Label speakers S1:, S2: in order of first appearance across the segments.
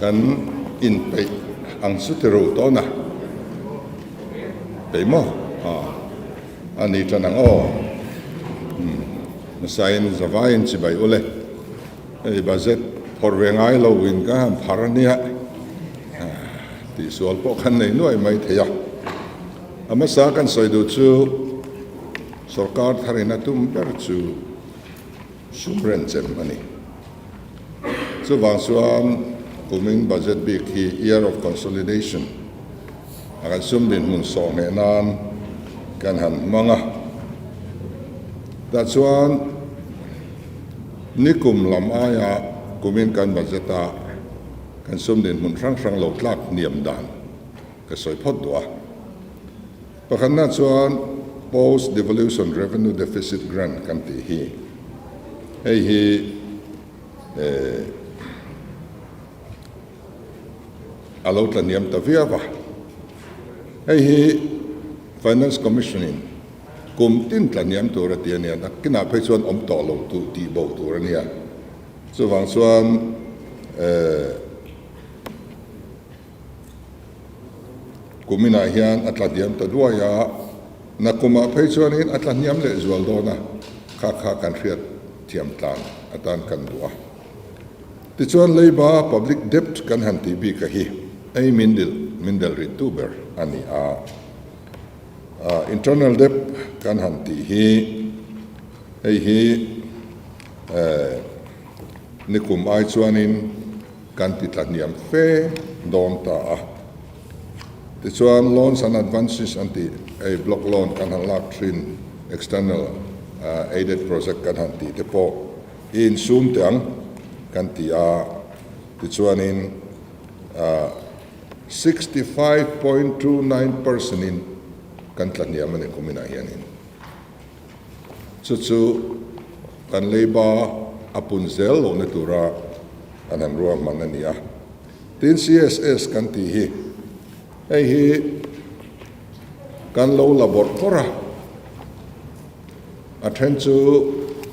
S1: kan in pe ang sutero to na pe mo ani tanang nasain zavain si bai ole ei bazet porvengai lo win ka pharania ti sual po khan nei noi mai theya ama sa kan soidu chu sarkar tharina tum ber chu sumren chem ani chu wangsuan kuming budget big hi year of consolidation akan sumdin mun so ne nan kan han manga that's one nikum lam aya kumin kan budgeta kan sumdin mun rang lo tlak niam dan ka soi phot dua pakhan na chuan post devolution revenue deficit grant kan ti hi hei hi alo tla niam ta viava hei hi finance commissioning kum tin tla niam tur atiania na kina phei chuan om to lo tu ti bo tur ania chu wang chuan kumina hian atla diam ta duaya na kuma phei chuan in atla niam le zual do na kha kan riat thiam tlan atan kan dua ti chuan leiba public debt kan han ti bi ka hi ei mindel rituber ani internal debt kan han ti hi ei hi nikum ai chuanin kan ti tlan niam fe dawng ta ti chuan loans and advances anti ei block loan kan han lak thin external aided project kan han ti te po in sum tiang kan ti ti chuanin 65.29% in kan tlaniam ani kumina hianin chu kan leiba apunzel lo na tura anan ruam manania tin CSS kan ti hi ei hi kan lo labor kora athen chu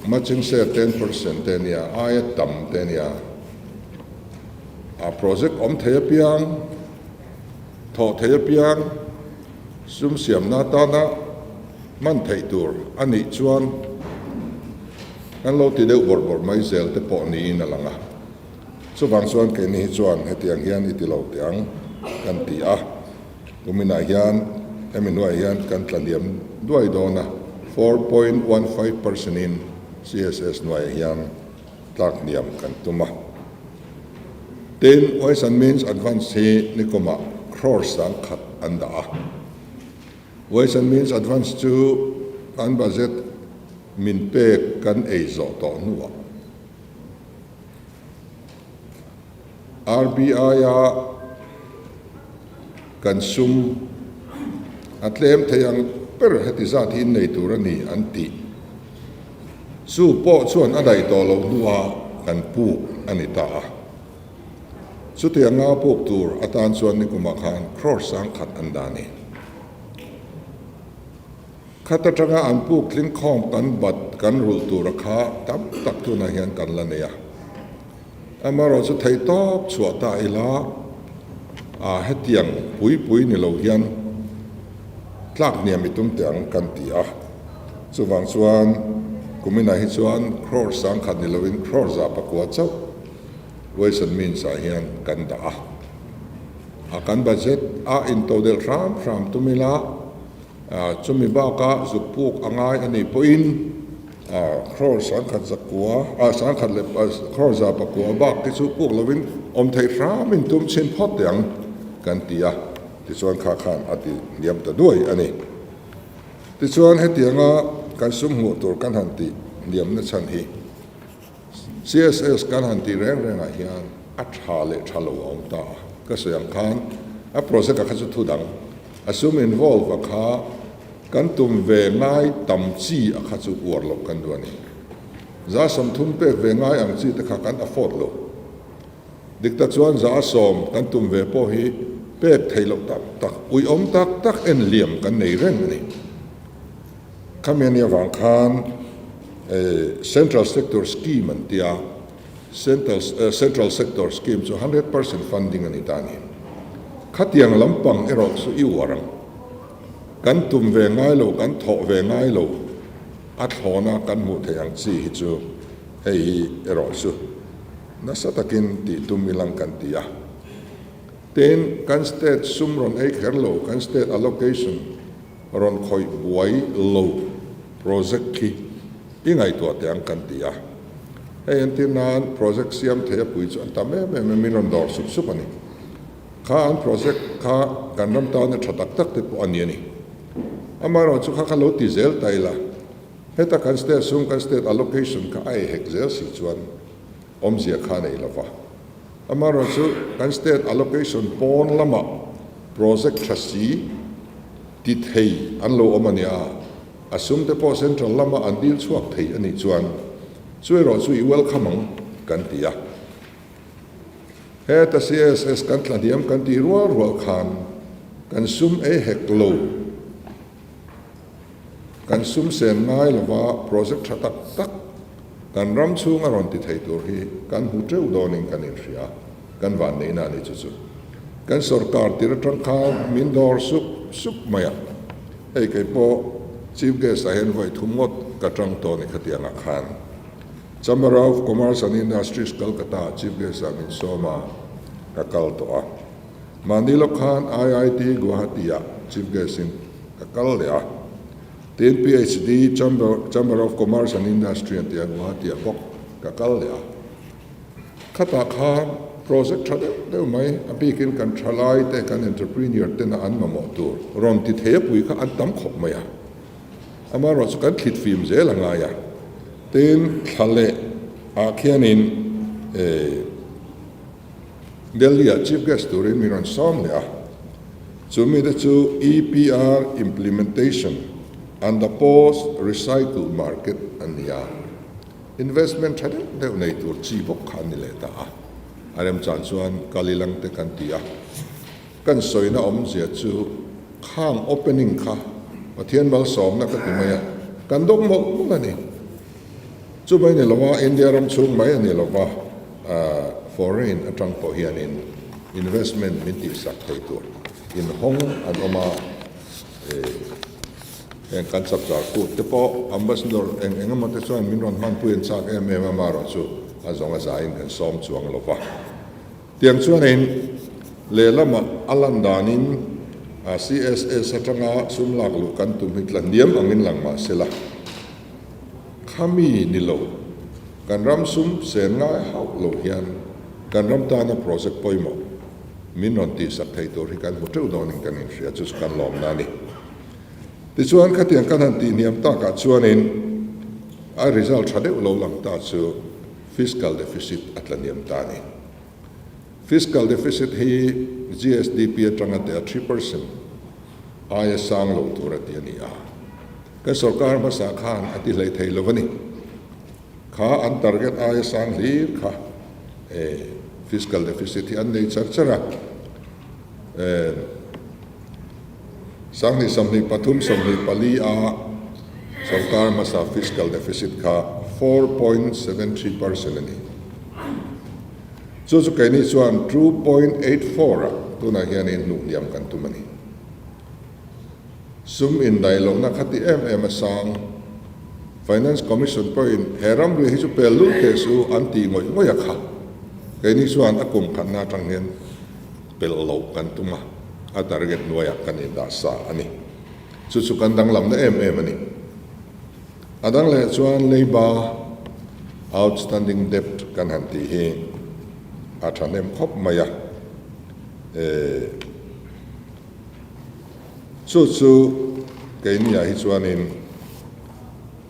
S1: matching se 10% tenia aya tam tenia a project om thaya piang tho thaya piang sum siam na ta na man thei tur ani chuan kan lo ti deuh bor mai zel te po ni in alanga chu bang chuan ke ni chuan hetiang hian iti lo tiang kan ti kumina hian eminua hian kan tlaniam duai dona 4.15% in CSS nuai hian tlak niam kan tuma ten ways and means advance hi nikoma crore sang khat anda ways and means advance to kan budget min pe kan ei zo to nuwa RBI kan sum atlem thayang per heti zat hin nei turani anti su po chuan adai to lo nuwa kan pu anita chu te nga puk tur atan chuan ni kuma khan crore sang khat andani khata tanga an puk tling khom kan bat kan rul tur kha tam tak tu na hian kan la neya amaro chu thei top chua ta ila hetiang pui ni lo hian tlak niam itum tiang kan ti chu wang chuan kumina hi chuan crore sang khat ni lovin crore za pakwa chau ways and means hian kan da kan budget in total ram tumila chumi ba ka zupuk angai ani poin crore sang khat zakwa sang khat le crore za pakwa ba ki chu puk lovin om thei ram in tum chin phot tiang kan ti ti chuan kha khan ati niam ta duai ani ti chuan hetianga kan sum hu tur kan han ti niam na chan hi CSS kan han ti reng hian thale thalo ong ta ka sayang khan project ka chu thu dang asum involve kha kan tum ve ngai tam chi kha chu war lo kan duani za som thum pe ve ngai ang chi ta kha kan afford lo dikta chuan za som kan tum ve po hi pek thailo tak ui om tak en liam kan nei reng ni khamenia wang khan central sector scheme an tia central sector scheme chu 100% funding ani tani khatiang lampang erok su iwarang kan tum ve ngai lo kan tho ve ngai lo a thlona kan mu theyang chi hi chu hei erok su nasatakin ti tumilang kan tia ten kan state sumron ei kherlo kan state allocation ron khoi buai lo project ki ingai to tiang kan tia hei antinan project siam thea pui chu antame me miron dor sup sup ani kha an project kha kan ram ta na thatak tak te po ani ani amaro chu kha lo ti zel taila heta kan state allocation ka ai hek zel si chuan omzia kha nei lova amaro chu kan state allocation pon lama project trustee ti thei an lo omania asum te po central lama an deal chuak thei ani chuan chui ro chui welcome kan tia he ta css kan tladiam kan ti rual khan kan sum e hek lo kan sum sen ngai lova project thatak tak kan ram chung aron ti thei tur hi kan hu treu donin kan in ria kan van nei na ni chu chu kan sarkar tir tang kha min dor sup maya ei kai po chief guest a hen voi thumot ka tang to ni khatianga khan Chamber of Commerce and Industries Kolkata chief guest a min soma ka kal to a Manilo Khan IIT Guwahati chief guest in ka kal le Tin PhD Chamber of Commerce and Industry and Guwahati bok ka kal le khata khan project thade de mai abikin kan thalai te kan entrepreneur te na an mamo tur ron ti the pui kha an tam khop maya ama ro chu kan thlit film je langa ya tin thale a khianin Delhi chief guest turin miron som le chu mi de chu EPR implementation and the post recycle market ania investment thade de nei tur chi bok khan ni le ta arem chan chuan kalilang te kan tia kan soina om zia chu khang opening kha pathian bal som na ka timaya kan dong mo mani chu bai ne lawa india ram chung mai ne lawa foreign atang po hian in investment min ti sak thei tur in hong an oma en kan sap jar ku te po ambassador engama te chuan min ron man puin chak em ma ro chu azonga zain kan som chuang lova tiang chuan in le lama alandanin CSS atanga sumlak lu kan tum hitla niam angin langma sela khami nilo kan ram sum sen nga hau lo hian kan ram ta na project poimo min non ti sak thei to ri kan hotel donin kan in ria chu kan lom na ni ti chuan khatiang kan han ti niam ta ka chuan in a result thade lo lang ta chu fiscal deficit atlaniam ta ni fiscal deficit hi GSDP atanga te 3% ay sang lo turat yani ka sarkar ma sa khan ati lei thei lovani kha an target ay sang li kha fiscal deficit hi an nei charchara sang ni samni pathum samni pali sarkar ma sa fiscal deficit kha 4.73% ani so kai ni chuan 2.84 tuna hian in nu niam kan tumani sum in dailong na khati em sang finance commission point heram ri hi chu pelu te su anti ngoi kha kai ni chuan akum khan na tang hian pel lo kan tuma a target noya kan in da sa ani chu kan dang lam na em ani adang le chuan leiba outstanding debt kan han ti hi athanem khop maya chu kai ni hi chuan in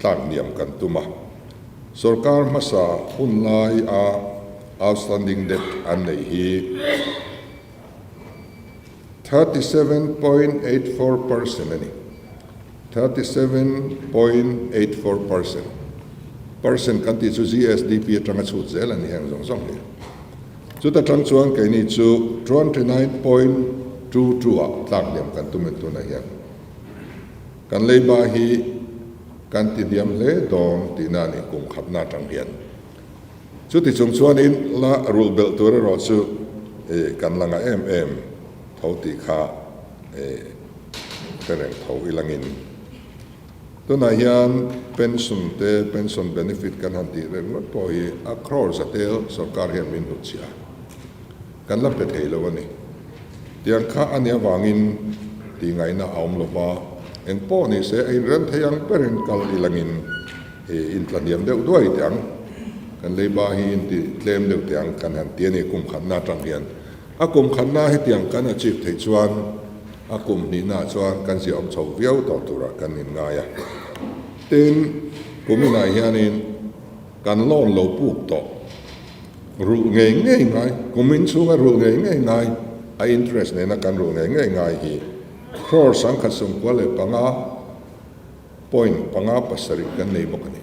S1: tlang niam kan tuma sarkar masa hunlai outstanding debt an nei hi 37.84% ani 37.84% kan ti chu GSDP atanga chu zel ani hang zong ni chu ta tang chuan kai ni chu 29.22 tlang niam kan tumen tu na hian kan leiba hi kan ti diam le dong ti na ni kum khapna tang hian chút thì chúng xuân in là rule belt tôi rồi chú cần là ngay em thấu tì khá cái này thấu ilangin tôi nói hiện pension benefit kan han ti re not po hi across atel sarkar hian min hut sia kan la pe thei lo ani tiang kha ania wangin ti ngai na aum lo ba eng po ni se ai ran thayang peren kal ilangin in tlaniam deuh duai tiang kan lei ba hi in ti tlem deuh tiang kan han ti ani kum khan na tang hian a kum khan na hi tiang kan a chip thei chuan a kum ni na chuan kan si om chho viau to tura kan in nga ya tin kum na hianin kan lon lo puk to ru nge ngai kumin chunga ru nge ngai a interest ne na kan ru nge ngai hi crore sang kha sum kwale panga point panga pasari kan nei bokani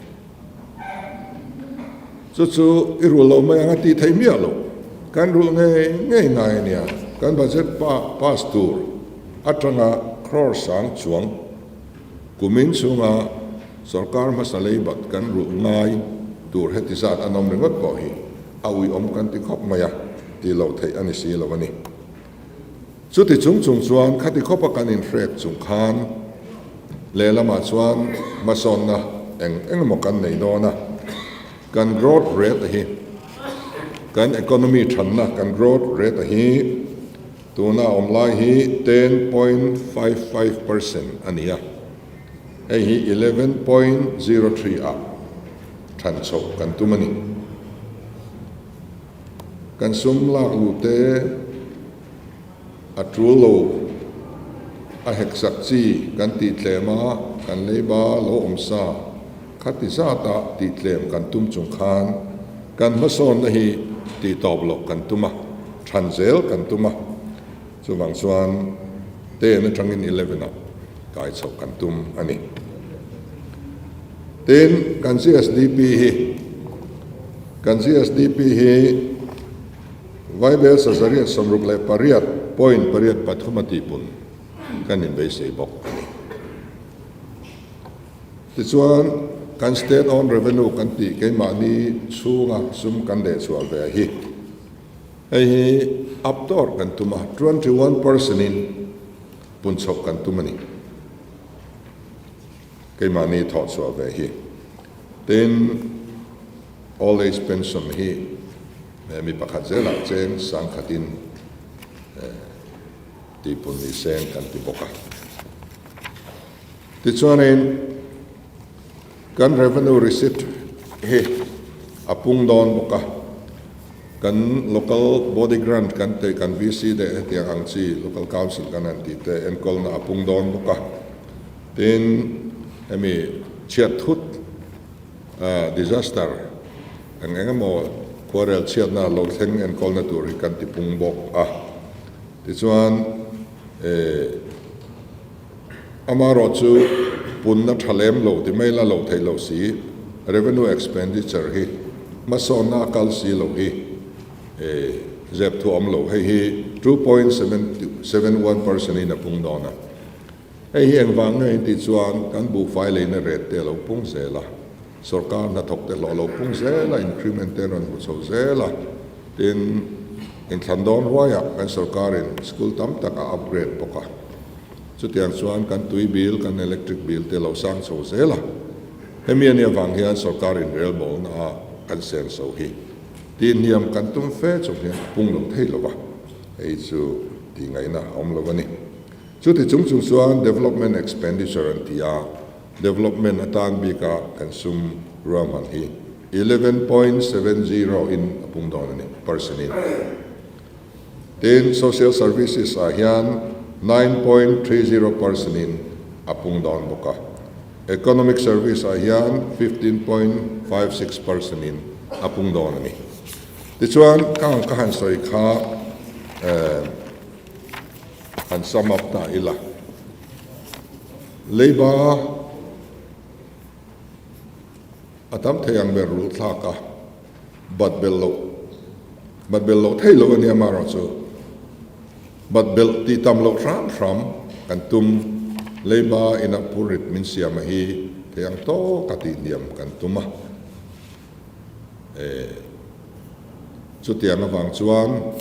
S1: chu iru lo mai anga ti thai mia lo kan ru nge ngai nia kan budget pass tour atanga crore sang chuang kumin chunga sarkar masalei bat kan ru ngai tur hetisat anom ringot po hi awi om kan ti khop maya ti lo thei ani si lo ani chu ti chung chuan khati khopa kan in frek chung khan le lama chuan mason na eng mo kan nei do na kan growth rate hi kan economy than na kan growth rate hi tuna omlai hi 10.55% ania ei hi 11.03 up than chho kan tumani kan sum lak lu te atrulo a heksak chi kan ti tlema kan leiba lo omsa khati sa ta ti tlem kan tum chung khan kan mason na hi ti top lo kan tuma thanzel kan tuma chuwang chuan te na tangin 11 up kai chho kan tum ani ten kan CSDP hi vai bel sa zariat somruk le pariat point pariat pathumati pun kan in be sei bok ti chuan kan state on revenue kan ti ke ma ni chunga sum kan de chual ve hi ei hi uptor kan tuma 21% in pun chok kan tumani ke ma ni tho chual ve hi then all age pension hi mi pakhat zela chen sang khatin ti pun ni sen kan ti boka ti chuanin kan revenue receipt he apung don boka kan local body grant kan te kan VC de tiang ang chi local council kan an ti te en kol na apung don boka tin emi chiat thut disaster ang engamo quarrel chiat na lo theng en kol na tur kan ti pung bok ti chuan amaro chu pun na thalem lo ti mai la lo thei lo si revenue expenditure hi masona kal si lo hi zep thu om lo hei hi 2.71% in a pung dona hei hi engwang ngai ti chuan kan bu fai le na ret te lo pung se la sarkar na thok te lo pung se la increment te ron bu so se la tin in thandon roya kan sarkar in school tam taka upgrade poka chu tiang chuan kan tui bill kan electric bill te lo sang so se la hemi ania wang hian sarkar in rel bol na kan sen so hi tin niam kan tum fe chu hian pung lo thei lo wa ei chu ti ngai na om lo wani chu ti chung chuan development expenditure an tia development atang bi ka consum raman hi 11.70 in apung don ni person in then social services hian 9.30% in apung don boka economic service hian 15.56% in apung don ni ti chuan kang ka han soi kha han sum up ta ila leiba atam thayang ber rul thaka bat bello thailo ani amaro chu bat bel ti tam lo tram kan tum leiba ina purit min siam hi thayang to kati niam kan tuma chu tiang awang chuan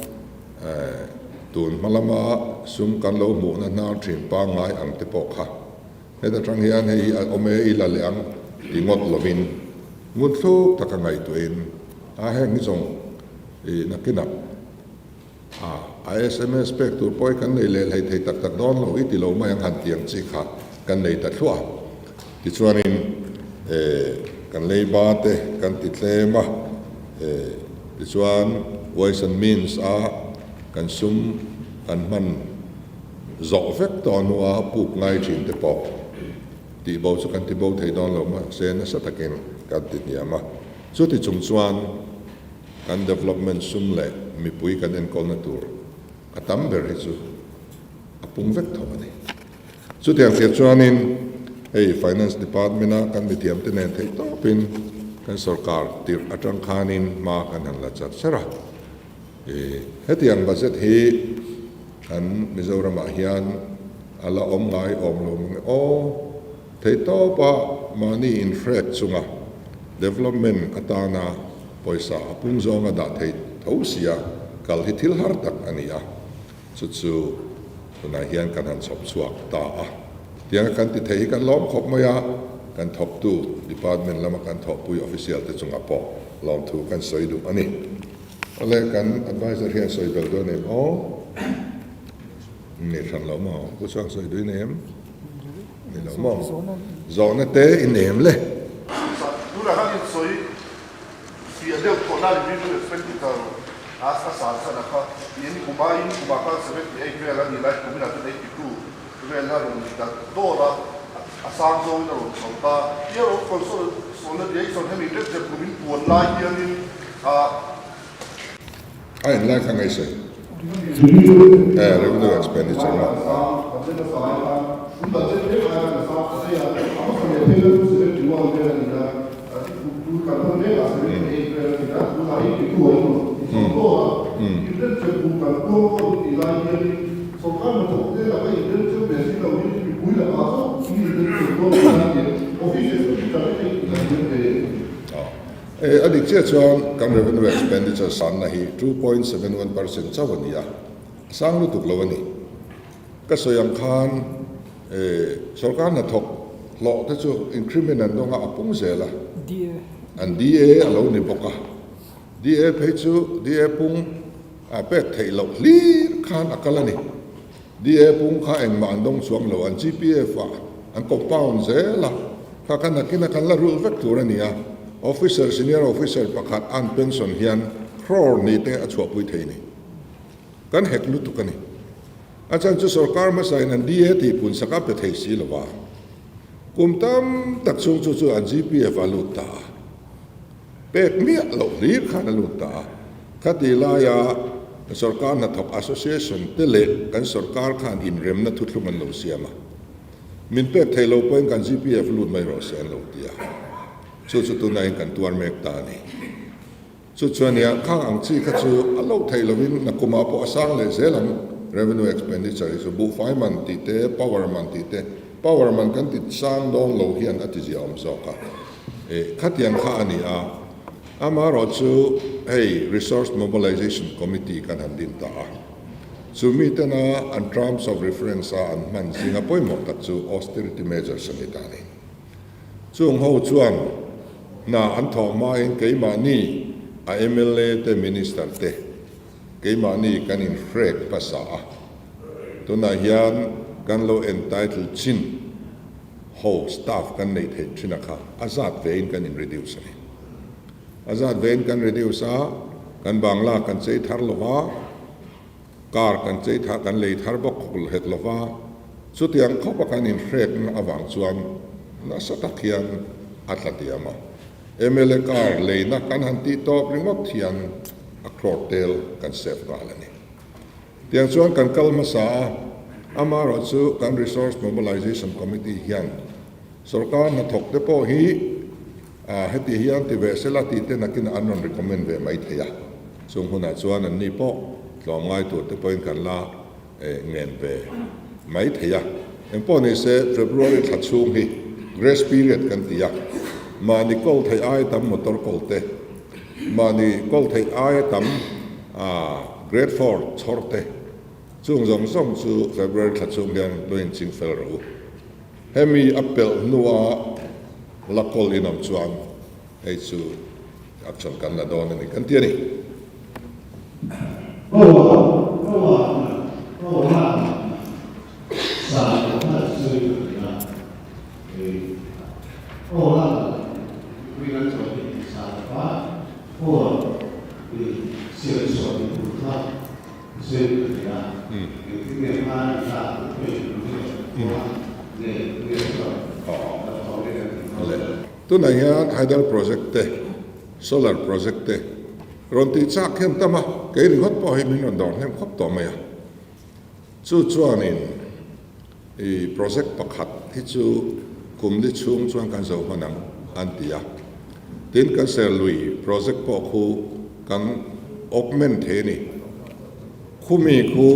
S1: tun malama sum kan lo mu na na thin pa ngai ang te pawh kha heta tang hian hei ome ila leang tingot lovin ngun thuk taka ngai tuin a heng zong nakina SMS pek tur poi kan nei le lai thei tak tak don lo iti lo mai ang han tiang chi kha kan nei ta thua ti chuanin kan lei ba te kan ti tlema ti chuan ways and means kan sum kan man zo vek ton wa puk ngai thin te pawh ti bo chu kan ti bo thei don lo ma se na sa takin kan ti niama chu ti chung chuan kan development sum le mi pui kan en kol na tur atam ber hi chu apung vek tho ani chu tiang tir chuanin hey finance department na kan mi thiam te nen thei to pin kan sarkar tir atang khanin ma kan han la chat sera hetiang budget hi kan Mizoram hian ala om ngai om lo o thei to pa money in fret chunga development atana poisa apung zonga da thei thosia kal hi thil har tak ania chu chu tuna hian kan han chop chuak ta tiang kan ti thei kan lom khop maya kan thop tu department lama kan thop pui official te chunga po lom thu kan soi du ani ole kan advisor hian soi bel do nem o ne than lo mo ku chang soi du nem ni lo mo zawhna te in nem le
S2: du la ha soi si ade ko na li du expenditure asa sa na ka ni ku ba ka 78 vel ani la ku na 82 vel ha ro da do la asang zo na ro so ta ye ro ko so na ye so he mi de ku min puan la ye ni
S1: ai la ka ngai sei revenue expenditure ma adik che chuan kam revenue expenditure san na hi 2.71% chawania sang lu tuk lawani ka soyang khan sarkar na thok lo te chu increment an donga apung zela an DA alo ni boka DA phechu DA pung a pek thei lo li khan akalani DA pung kha eng ma andong chuang lo an GPF an compound zela ka kan nakina kan la rule vek turania officer senior officer pakhat an pension hian crore ni te a chua pui thei ni kan hek lu tukani achan chu sarkar ma sain an DA ti pun saka pe thei si lawa kumtam tak chung chu chu an GPF aluta pek miah lo lir khan aluta khati la ya sarkar na thok association te le kan sarkar khan in rem na thutlum an lo siama min pek thei lo point kan GPF lut mai ro sen lo tia chu chu tu nai kan tuar mek ta ni chu chuan ya khang ang chi kha chu alo thei lovin na kuma po asang le zelam revenue expenditure is bu 5 man ti te power man kan ti sang dong lo hian ati ji om so ka khatiang kha ani ama ro chu hey resource mobilization committee kan han din ta chu mi te na an terms of reference an man singapore mo ta chu austerity measures ani ta ni chung ho chuan na an tho ma in ke ma ni a MLA te minister te ke ma ni kan in frek pasa to na hian kan lo entitled chin ho staff kan nei the china kha azat vein kan in reduce ni azat vein kan reduce kan bangla kan chei thar lova kar kan chei tha kan lei thar bok khul het lova chu tiang khopa kan in frek na awang chuan na satakhian atlatiama MLA kar leina kan hanti top ringot thian a crortel kan sef galani tiang chuan kan kalmasa amaro chu kan resource mobilization committee hian sarkar na thok te po hi heti hian ti vesela ti te nakin anon recommend ve mai theya chung huna chuan an ni po tlongai tu te point kan la ngen ve mai theya empo ni se February thachung hi grace period kan tia manikol thai ai tam motor kolte mà đi câu thấy ai tấm grade 4 chorte chung dòng song chu February thật chung hiền loin ching fel ru hemi appel nuwa lakol inam chuan ei chu action kan la don ni kan tiani tu này hian hydel project te solar project te ron ti chak hian tama ke ring hot po hi min ron don hem khop to mai chu chuanin i project pakhat hi chu kum li chung chuan kan zo hanang an tia tin kan ser lui project po khu kan augment the ni khumi khu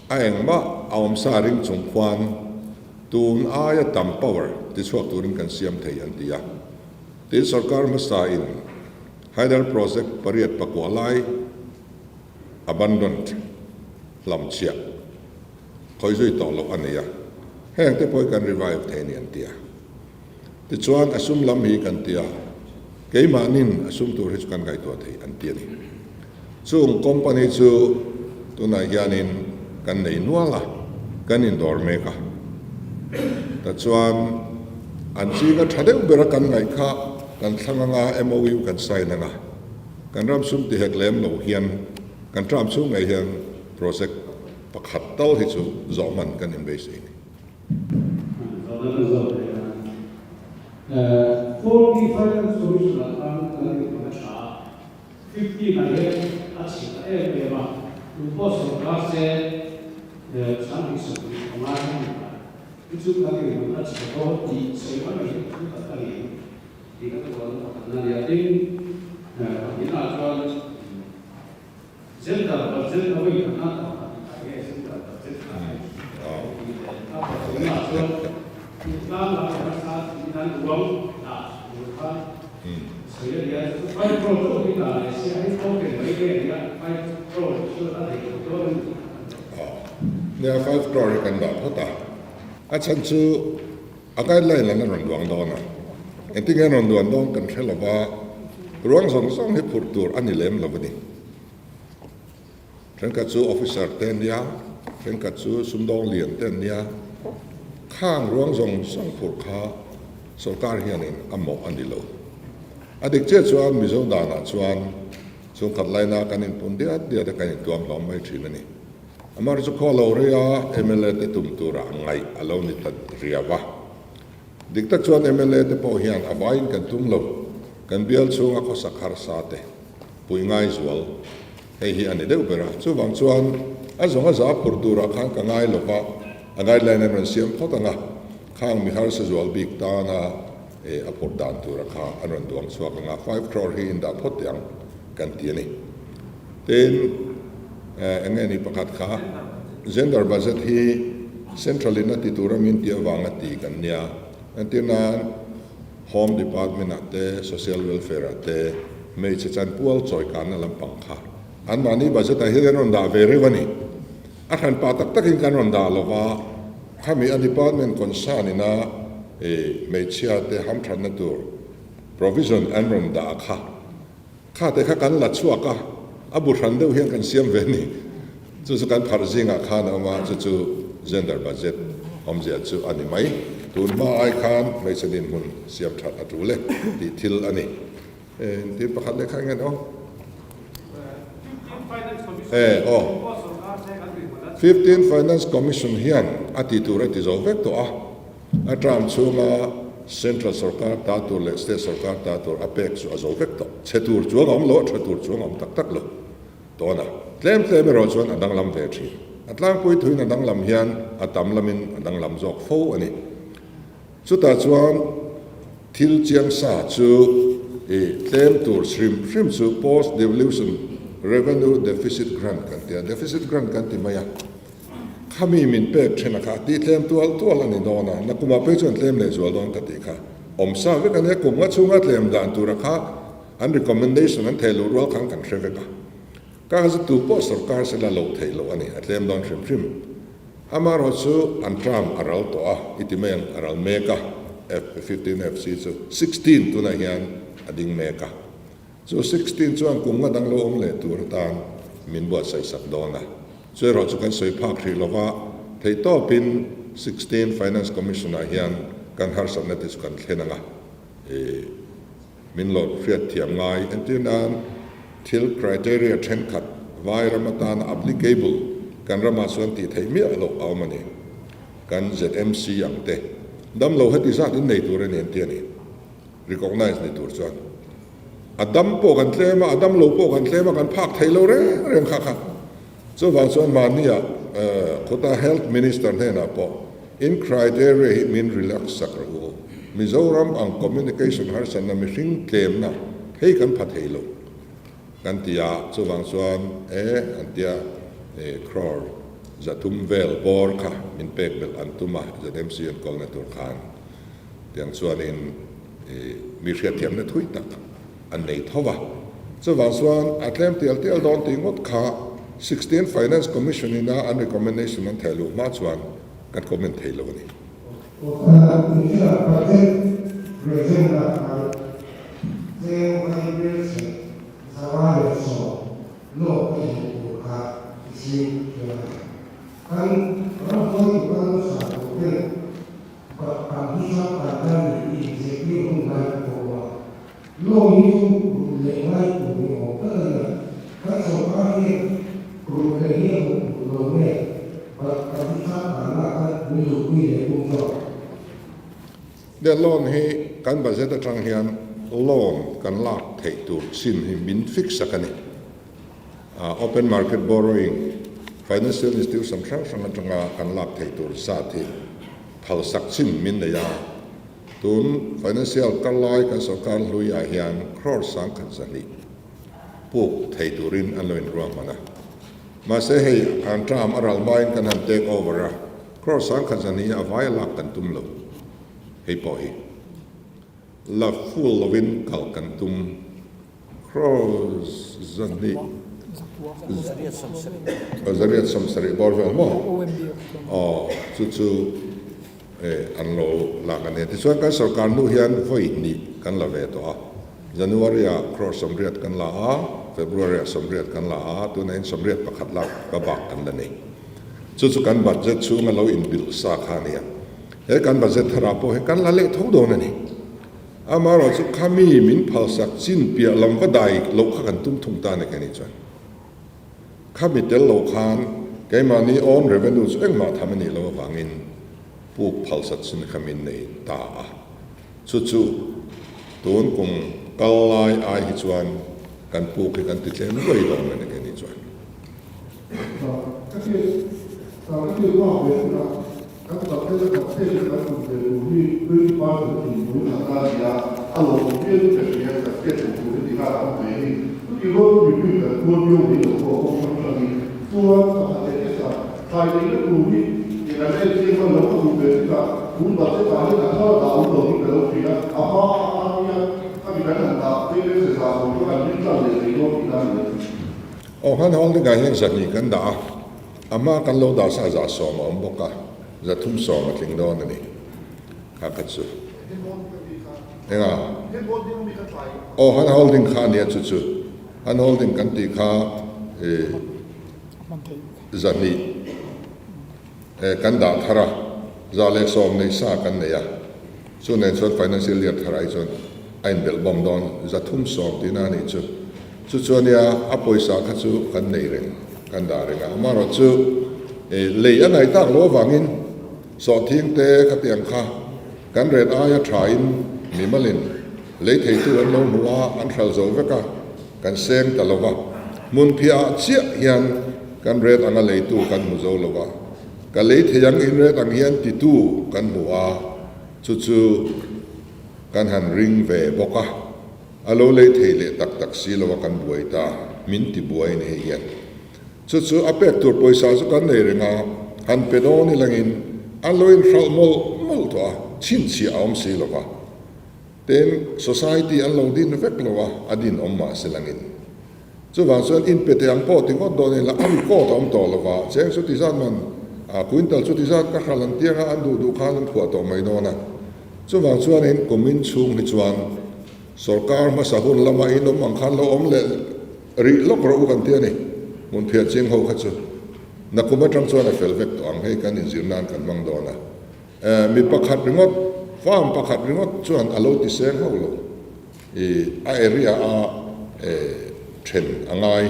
S1: aeng ma awm sa ring chung kwan tun aya tam power ti chuak turin kan siam thei an tia tin sarkar ma sa in hydel project pariat pakwalai abandoned lam chia khoi zui to lo ania heng te poi kan revive thei ni an tia ti chuan asum lam hi kan tia keima nin asum tur hi kan gai to thei an tia ni chung company chu tunai hianin kan nei nuala kan in dor meka ta chuan an chi ga thadeu bera kan ngai kha kan thanganga MOU kan sai nanga kan ram sum ti hek lem lo hian kan tram chu ngai hian project pakhat tal hi chu zawman kan invest in
S3: for the final solution kan kan cha 50 na le achi e ma tu poso clase something so ma itu kan ni achi ko di sei ma ni tu ka ni di ka ko na ya ding ina kan zelda wi kan na
S1: Nia 5 crore kan ba hota achan chu akai lai lan ron duang dona entinga ron duang dong kan thela ba ruang song song he phur tur ani lem lobani ren ka chu officer ten ya ren ka chu sumdong lian ten ya khang ruang song song phur kha sarkar hianin ammo ani lo adik che chuan mizo dana chuan chung khat lai na kanin pundia dia ta kanin tuam lom mai thinani amar chu kholo ria MLA te tum tura ngai alo ni tat riawa dikta chuan MLA te po hian abain kan tum lo kan bial chunga ko sakhar sa te pui ngai zual hei hi ani deu bera chu wang chuan azonga za pur tura khang ka ngai lo ba angai lai na ran siam thotanga khang mi har sa zual bik ta na e apor dan tura kha aron duang chuak nga 5 crore hi in da phot yang kan tiani ten engeni pakhat kha gender budget hi centrally na ti tura min ti awanga ti kan nia antina home department ate social welfare ate mei chan pual choi kan na lampang kha an mani budget a hi ron da ve rewani a khan pa tak takin kan ron da lova khami a department concern ina e mei chia te ham than na tur provision an ron da kha te kha kan la chuaka abu ran deuh hian kan siam ve ni chu kan phar zinga khan ama chu gender budget omzia chu ani mai tun ma ai khan mai chanin mun siam that atule ti thil ani ti pakhat le khan ngan 15 finance commission hian ati tura ti zo vek to atram chunga central sarkar ta tur le state sarkar ta tur apec chu azo vek to chetur chuang om lo chetur chuang om tak tak lo to na tlem ro chuan adang lam ve thi atlang pui thuin adang lam hian atam lamin adang lam jok fo ani chu ta chuan thil chiang sa chu e tlem tur shrim chu post devolution revenue deficit grant kan tia deficit grant kan ti maya khami min pek thena kha ti tlem tual ani dona na kuma pe chuan tlem le zual don ka ti kha om sa ve kan e kum nga chunga tlem dan tur kha an recommendation an thelo rual khang kan hreveka ka zu tu po sarkar se la lo thelo ani atlem don shrim amar ho chu an tram aral to a itimeng aral meka F15 FC so 16 tuna hian ading meka so 16 chuan kunga dang lo om le tur tan min bo sai sak dona so ro chu kan soi phak ri lova thei to pin 16 finance commissioner hian kan har sam na tis kan thenanga min lo fiat thiam ngai entin an thil criteria then khat vai ramatan applicable kan rama suan ti thei mi alo awmani kan ZMC yang te dam lo hati sa din nei tur nen ti ani recognize ni tur chuan adam po kan tlema adam lo po kan tlema kan phak thei lo re reng kha kha so wang chuan mania kota health minister hena po in criteria he min relax sakru Mizoram ang communication har san na mishing claim na hei kan phathelo kan tia chuwang chuan an tia crore zatum vel bor kha min pek bel antuma ZMC an kol na tur khan tiang chuan in mi hriat thiam na thui tak an nei thowa chuwang chuan atlem tial don tingot kha 16 finance commission ina an recommendation an thelu ma chuan kan comment thelo ni The loan he kan budget atang hian loan kan lak thei tur sin hi min fix sakani open market borrowing financial institution sang atanga kan lak thei tur sa thi phal sak chin min na ya tun financial kalai kan sarkar lui a hian crore sang kan zani puk thei turin aloin ruang mana ma se hei an tram aral main kan han take over crore sang kan zani a vai lak kan tum lo hei po hi la full win kal kan tum cross zani zariat samsari borvel mo chu an lo la kan ne tichuan kan sarkar nu hian voi ni kan la ve to a January a cross samriat kan la a February a samriat kan la a tu nain samriat pakhat la ka bak kan la nei chu kan budget chu nga lo in bill sa khania he kan budget thara po he kan la le tho do na ni amaro chu khami min phal sak chin pia lam ka dai lo kha kan tum thung ta ne ka ni chuan khami tel lo khan ke mani on revenue chu eng ma thamani lo wangin puk phal sat chin khamin nei ta a chu ton kung kalai ai hi chuan kan puk kan ti tlem roi lo na ne ka ni chuan
S2: các tập thể các thể các công việc như quy hoạch thì muốn tham gia thì alo viên phải hiện các kết quả của thì các ông thấy thì luôn như là luôn dùng thì của ông là gì tua các thể là thay đến cái cụ thì là đây khi mà nó công việc thì là muốn bắt sẽ phải là thao tạo được những cái thì là các vị lãnh đạo cái sự thảo của các những cái gì đó thì là
S1: han hol de gahen zani kan da ama kan lo da sa za so ma boka za thum so ma tling don ni ka ka chu enga han holding khan ya chu han holding kan ti kha zani kan da thara za le som nei sa kan ne ya chu ne chon financial year thara chon ain bel bom don za thum so ti na ni chu chuania a poisa kha chu kan nei reng kan da renga amaro chu le anai tak lo wangin so thing te ka tiang kha kan red aya thain mi malin le thei tu an lo nuwa an thal zo veka kan seng talova mun phia chia hian kan red anga le tu kan mu zo lova ka le theyang in red ang hian ti tu kan muwa chu kan han ring ve boka alo le thei le tak si lo kan buai ta min ti buai ne hian chu apek tur poisa chu kan nei renga han pedoni langin aloin khal mol to chin chi aum si lo ka ten society an lo din vek lowa adin omma selangin chu wang chuan in pe te ang po tingot do ne la am ko tom to lova cheng chu ti zan man a quintal chu ti zan ka khalan tianga an du khalan khuwa to mai do na chu wang chuan in komin chung hi chuan sarkar ma sahun lama inom ang khan lo om le ri lok ro kan tia ni mun phia ching ho kha chu na kuma tang chuan a fel vek to ang hei kan in zirnan kan mang do na mi pakhat ringot farm pakhat ringot chuan alo ti seng ho lo a area a then angai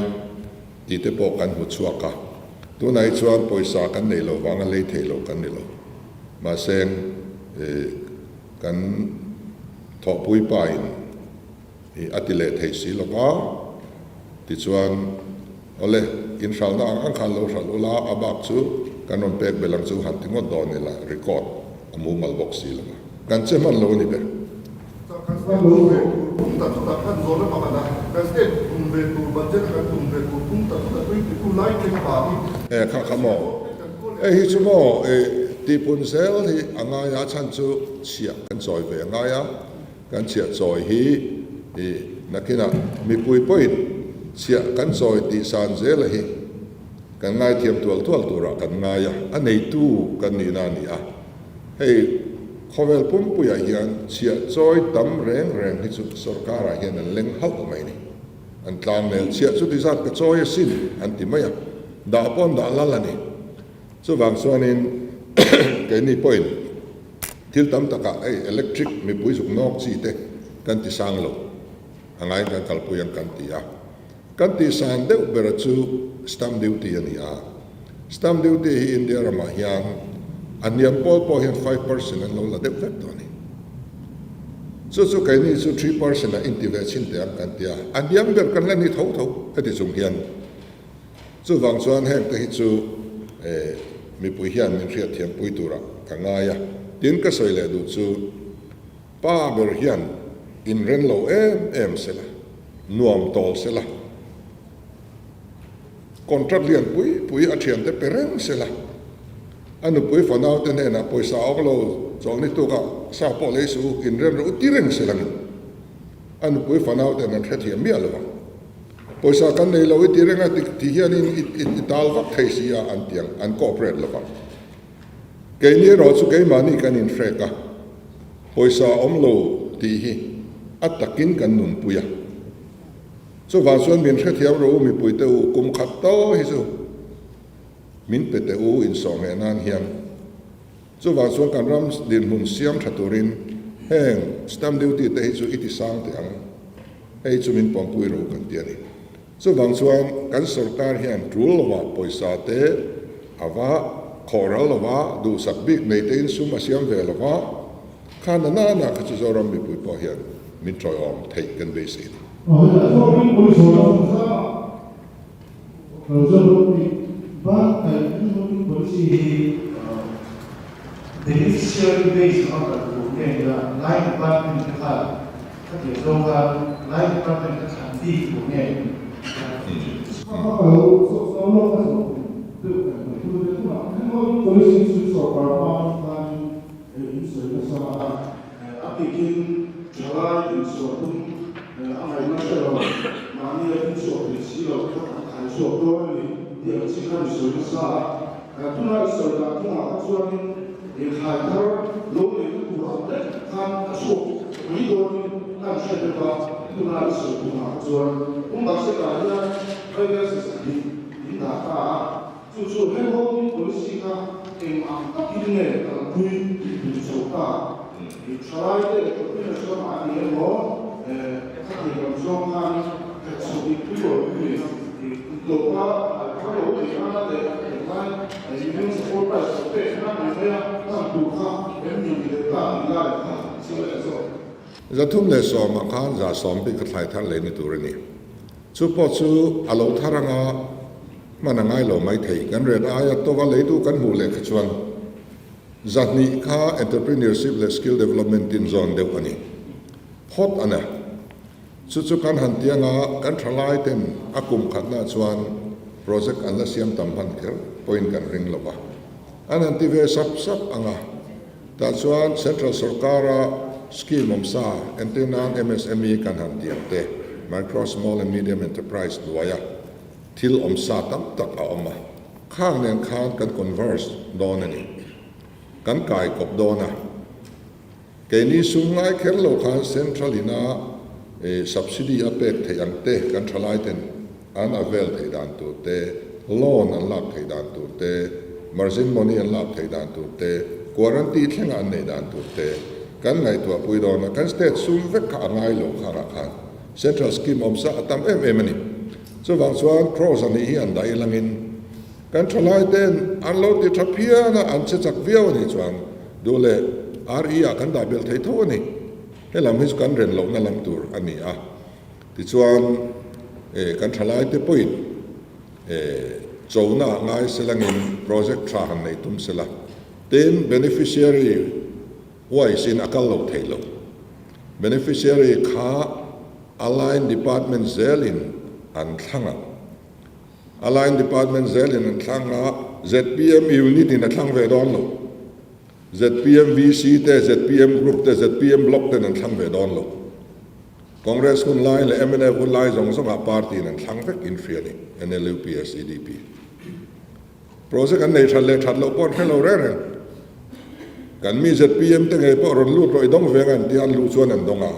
S1: ti te po kan hu chuaka tu nai chuan poisa kan nei lo wanga lei thei lo kan ni lo ma seng kan tho pui pain atile thei si lo ka ti chuan ole in shal na ang khan lo shal la abak chu kanon pek belang chu han tingot do ni la record amu mal box si lo kan che man lo ni be kha khamo hi chu mo ti pun sel hi angaya chan chu chia kan choi ve angaya kan chia choi hi nakina mi pui poin chia kan choi ti san zel hi kan ngai thiam tual tura kan ngaya anei tu kan ni na ni a hei khovel pum puya hian chia choi tam reng hi chu sarkara hian an leng hal mai ni an tlang nel chia chu ti zat ka choi sin an ti maya da pon da la ni chu wang chuan in ke ni point til tam taka electric mi pui suk nok chi te kan ti sang lo angai kan kalpuyan kan ti a kan ti san de bera chu stamp duty ani a stamp duty hi India rama hian aniam pol po hian 5% an lo la de vek to ni chu kai ni chu 3% a intive chin te an kan ti a aniam ber kan la ni tho ka ti chung hian chu wang chuan heng te hi chu mi pui hian min riat thiam pui tura ka ngaya tin ka soi le du chu pa ber hian in ren lo em sela nuam tol sela contract lian pui a thiam te pereng sela anu pui fanau te ne na poisa ok lo chol ni tu ka sa po le su in ren ro tireng sela ni anu pui fanau te na thiam mi alo poisa kan nei lo tireng a ti hian in ital vak thei sia an tiang an cooperate lo ka ke ni ro chu ke mani kan in freka poisa om lo ti hi atakin kan nun puya so wa chuan min thre thiam ro mi pui te u kum khat to hi chu min pe te u in song he nan hiam so wa chuan kan ram din mun siam thaturin heng stamp duty te hi chu iti sang te ang hei chu min pom pui ro kan ti ani so wang chuan kan sarkar hian rul wa poisa te awa khoral wa du sak bik nei te in sum asiam ve lawa khan na ka chu zoram mi pui po hian min troi om thei kan be se zathum le so ma khan za som bi ka thlai thar le ni tur ni chu po chu alo tharanga manangai lo mai thei kan re aya to wa le tu kan hu le khachuan zatni kha entrepreneurship le skill development in zone de ani hot ana chu kan han tianga kan thalai ten akum khatna chuan project an la siam tam han ker point kan ring lowa an an ti ve sap anga ta chuan central sarkara skill momsa entenang MSME kan han diante micro small and medium enterprise duaya thil omsa tam tak a oma khang nen khan kan converse donani kan kai kop dona ke ni sungai kherlo khan central ina subsidy apek theyante kan thalai ten an avel theidan tu te loan an lak theidan tu te margin money an lak theidan tu te quarantine thlenga an nei dan tu te kan ngai tu pui dona kan state sum vek kha ngai lo khara khan central scheme omsa atam ani so wang chuan cross ani hi an dai langin kan thalai ten an lo ti thapia na an che chak viau ni chuan dole RE a kan da bel thei tho ni helam his kan ren lo na lam tur ani a ti chuan kan thalai te point zawhna ngai selangin project tha han nei tum sela ten beneficiary wai sin akal lo thailo beneficiary kha align department zelin an thanga align department zelin an thanga ZPM unit in a thang ve don lo ZPM VC te ZPM group te ZPM block te an thang ve don lo Congress kun lai le MNF kun lai zong song a party an thang vek in fiani NLUP SEDP project an nei that lo por hello re kan mi ZPM te ngai por lu roi dong vengan ti an lu chuan an donga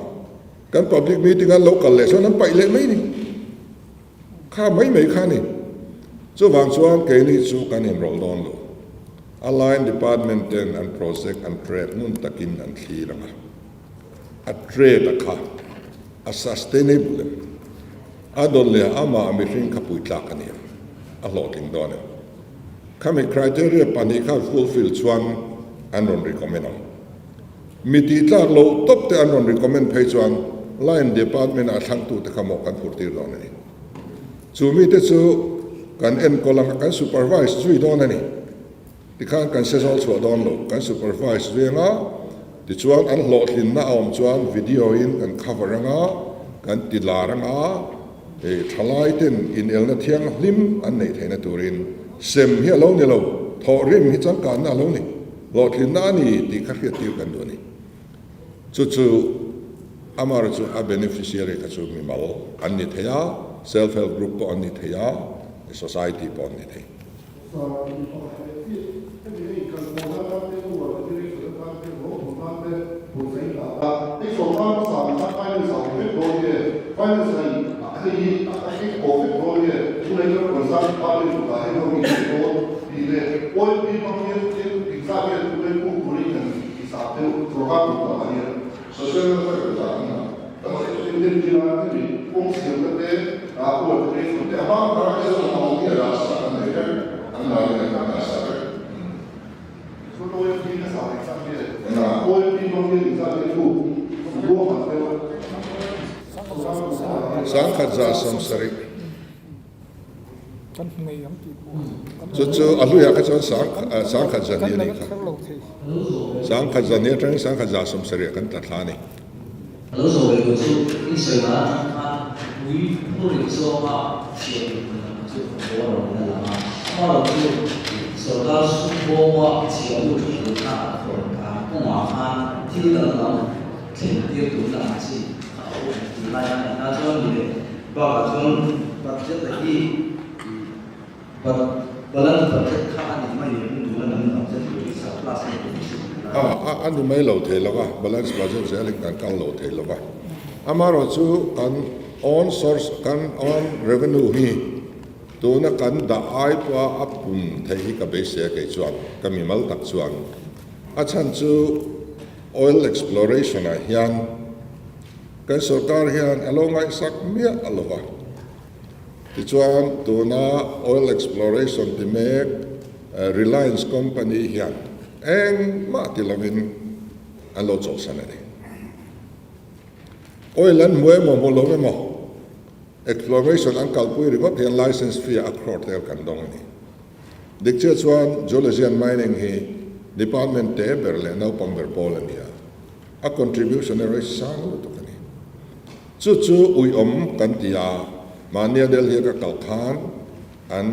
S1: kan public meeting an local le chuan an pai le mai ni kha mai kha ni so wang chuan ke ni chu kan enroll don lo align department ten and project and trade nun takin an thiranga a trade a kha a sustainable adon le ama amiring kapui tlakani a loting don kami criteria pani kha fulfill chuan anon recommend miti tlak lo top te anon recommend phei chuan line department a thang tu te khamo kan phurtir don ani chumi te chu kan en kolang kan supervise chui don ani ti khan kan sesol chu don lo kan supervise venga ti chuan an lo thlin na om chuan video in kan cover anga kan ti laranga thalai ten in elna thiang hlim an nei theina turin sem hi lo ni lo thorim hi chang kan na lo ni lo thlin na ni ti kha khia tiu kan do ni chu amar chu a beneficiary ka chu mi mal an ni theya self help group po an ni theya society po an ni thei sang khaza samsari chu alu ya ka sang khaza ni ni ka sang khaza ni tang sang khaza samsari kan ta thani
S4: alo so le ko chu in sai na ha wi ho ri so ma che chu ho ro na la ma lo chu so da su bo wa che lu chu ka ko ka ko ma ha ti la la chen tie tu la chi ha o ti la ya na so ni ba chuan budget la hi balan budget kha ani mai ni du la nan budget ni sa plus ni
S1: anu mai lo the lawa balance budget selling kan kal lo the lawa amaro chu kan on source kan on revenue hi to na kan da ai pa apum thei ka be se ke chuan kami mal tak chuan a chan chu oil exploration a hian kan sarkar hian alongai sak mia alowa ti chuan to na oil exploration ti mek Reliance company hian eng ma ti lavin an lo chol sanani oil an muai mo lo mo exploration an kalpui ringot hian license fee a crore tel kan dong ni dik che chuan geology and mining hi department te berle no pamber polania a contribution ero sang lo to kani chu ui kan tia mania del hi ka kalkhan an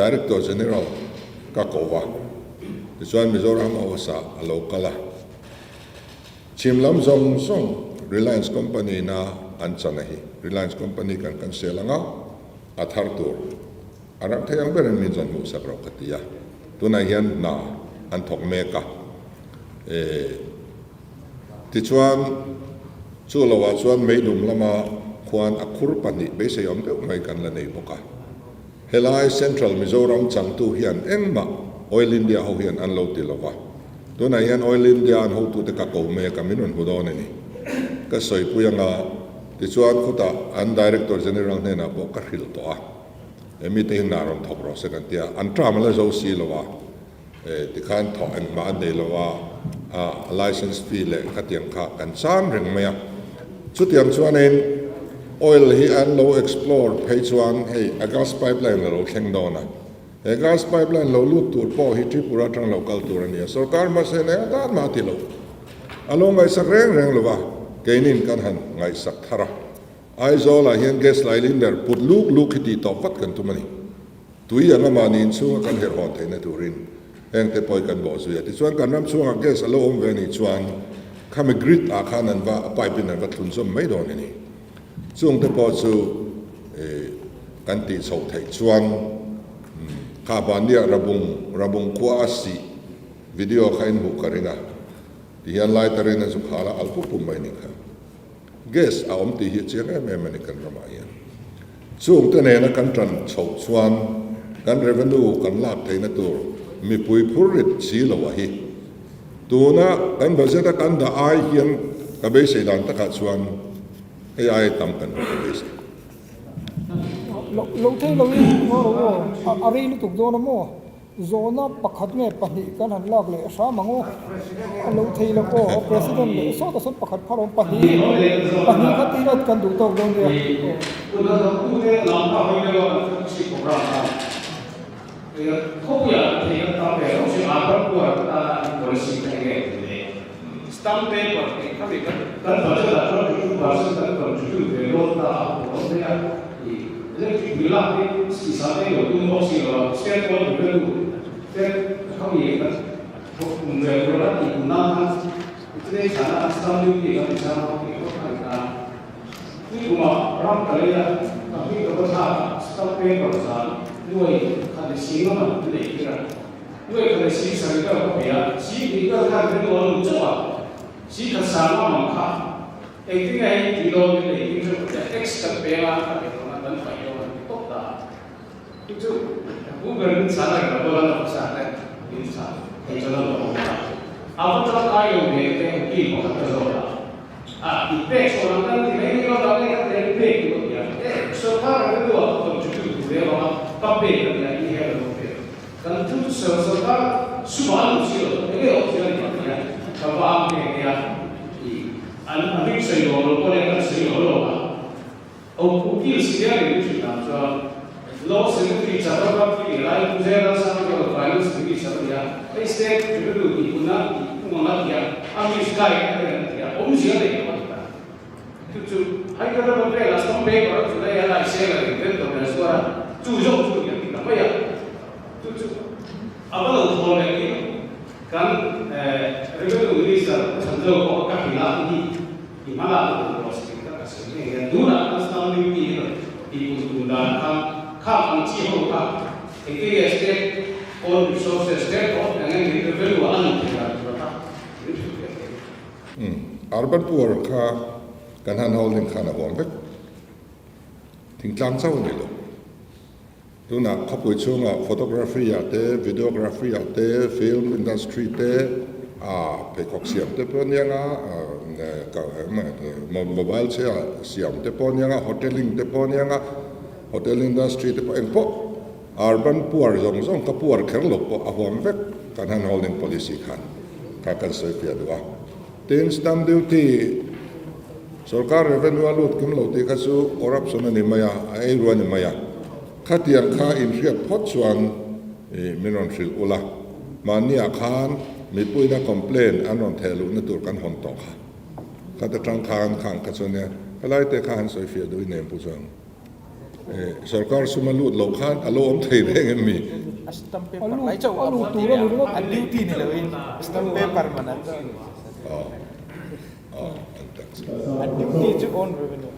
S1: director general ka kowa chuan Mizoram awasa alo kala chim lam zong song Reliance Company na an chanahi Reliance Company kan selanga athar tur arak thayang beren min zon mu sakro khatia tunai hian na an thok meka ti chuan chu lawa chuan meidum lama khuan akhur pani be se yom te mai kan la nei boka helai Central Mizoram changtu hian engma Oil India ho hian an lo ti lawa tunai hian Oil India an ho tu te ka ko me ka minun hudon ni ka soi puyanga ti chuan khuta an Director General ne na bo ka hril to a emite hin naron thok ro second tia an tramala zo si lawa ti khan tho an ma nei lawa license fee le khatiang kha kan san ring maya chutiam chuan in oil hi an lo explore phei chuan hei a gas pipeline lo thleng dona a gas pipeline lo lut tur po hi Tripura tang local tur ania sarkar ma se ne ta ma ti lo along ai sak reng lova keinin kan han ngai sak thara ai zola hian gas cylinder put luk hiti to pat kan tumani tui anga manin chu kan her hon theina turin eng te poi kan bo zuya ti chuan kan ram chuanga gas alo om ve ni chuan khame grid a khan an va pipe in an va thun som mai don ni chung te po chu kan ti chho thei chuan kha bania rabung kwa si video khain bu karinga ti hian lai tarin zu khala al pum mai ni kha gas a om ti hi che me me ni kan rama yan chung te ne na kan tran chho chuan kan revenue kan lak theina tur mi pui phurit chi lo wa hi tuna kan budget kan da ai hian ka be se dan ta kha chuan ai tam kan ko be se
S5: lo thei lo ni mo ari ni tuk do na mo zona pakhat nge pahni kan han lak le sa mango lo thei lo ko president le so ta son pakhat pharom pahni khati rat kan du tok dong de
S3: una do ku de lam pa hoi lo chi ko ra ta không giờ thì tao về không chịu áp lực của ta policy cái này thì stamp paper thì các vị cần phải là cho chúng ta sẽ cần phải chú ý về lô ta của thế này thì cái việc làm cái sự sáng tạo của chúng tôi là sẽ có những cái đủ sẽ không gì cả người của nó thì cũng năng hàng cái này khả năng stamp duty các vị sao thì có phải là nhưng mà làm cái này là khi có ta stamp paper saoด้วยคันสีมันเลยที่นั่นด้วยคันสีสังก็เปลี่ยนสีนี้ก็คันเป็นตัวรู้จักสีคันสามมันขาดเองที่ไงที่เราเป็นเองที่จะ X กับเปลี่ยนกันเป็นตัวนั้นไปโยนตกตาทุกทุกผู้เงินสารกับตัวนั้นภาษาเนี่ยอินสารให้เจ้าหน้าที่เอาตัวนั้นไปอยู่ในที่ที่ของเขาจะรู้อีกเป๊กส่วนนั้นที่ไม่เราทำให้เขาเรียนเป๊กอยู่อย่างสุดท้ายเราดูว่าคนจุดเดียวว่าpapel yang ini ada papel. Dan itu serta semua usia, ini usia ni ya. Kalau apa yang anak saya orang boleh kan saya orang. Ukil sekian itu kita jual. Lo sendiri cara apa ni? Lain pujian sama kalau finance sendiri sama ya. Step dulu di mana dia. Kami suka ya. Om siapa yang kita. Itu hai kalau papel, asam papel kalau sudah ya lah saya lagi tentu bersuara. 注重注意的咩呀？apa lo thol lagi kan revenue ini contoh kok kapila ini di mana lo proses kita kasih ini dua asal ini di undang kan anci ho kan itu ya step on resources step on dengan revenue anu kita
S1: urban poor ka kan han holding khana bon vek ting tlang chau ni lo tu na khapui chunga photography ya te videography ya te film industry te pe kok siam te pon yanga ka mobile che siam te pon yanga hoteling te pon yanga hotel industry te pon po urban poor zong ka poor kherlo po ahom vek kan han holding policy khan ka kan soi pia dua ten stamp duty sarkar revenue alut kim lo te ka su corruption ni maya ai ruan ni maya khatiang kha in riat phot chuan minon thil ula mania khan mi puina complain anon thelu na tur kan hon to kha kata tang khan khang ka chone alai te khan soi fia dui nem pu chang sarkar sumalut lo khan alo om thei reng mi
S6: stamp paper lai chau alu tu lo an duty ni lo stamp paper mana Activity to own revenue.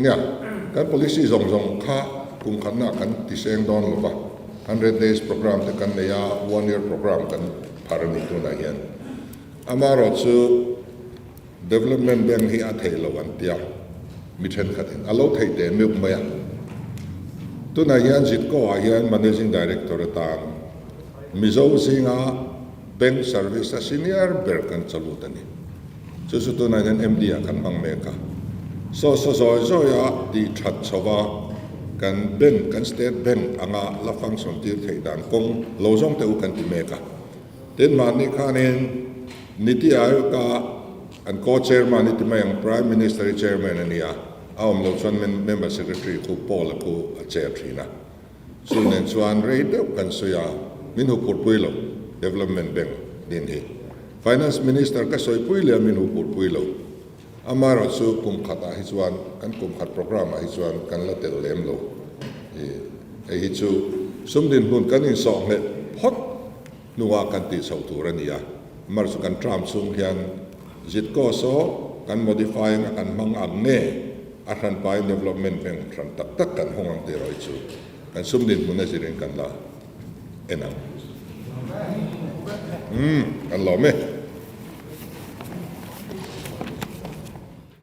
S1: เนี่ยการ policy ส่งค่ากุมขันหน้ากันที่เสียงดอนหรือเปล่า100 days program แต่กันเนี่ย 1 year program กันพารานิตัวนั้นเองอามาเราจะ development bank ที่อาเทลวันเดียวมิเช่นกันเองอาลูไทยเดมิกmiahตัวนั้นยังจิตก็อายัง managing director ต่างมิโซซิงา bank service senior เบิร์กันจัลุตันนี่จุดตัวนั้น MD กันมังเมกาso ya di chat chawa kan ben kan state bank anga la function tir thei dan kong lojong te u kan ti meka ten man ni khanin niti aayog ka an co chairman niti mayang prime minister chairman ania awm lo chuan member secretary khu paul khu chair thina sunen chuan rei deuh kan soya min hu put puilo development bank din hi finance minister ka soi puile min hu put puilo amaro chu kum khata hi chuan kan kum khat program hi chuan kan la tel lem lo hi chu sumdin hun kan in song le phot nuwa kan ti sau turania mar chu kan tram sum hian zit ko so kan modify kan mang ang ne a ran pai development bank ran tak tak kan hongang te roi chu kan sumdin hun na sirin kan la enang kan lo me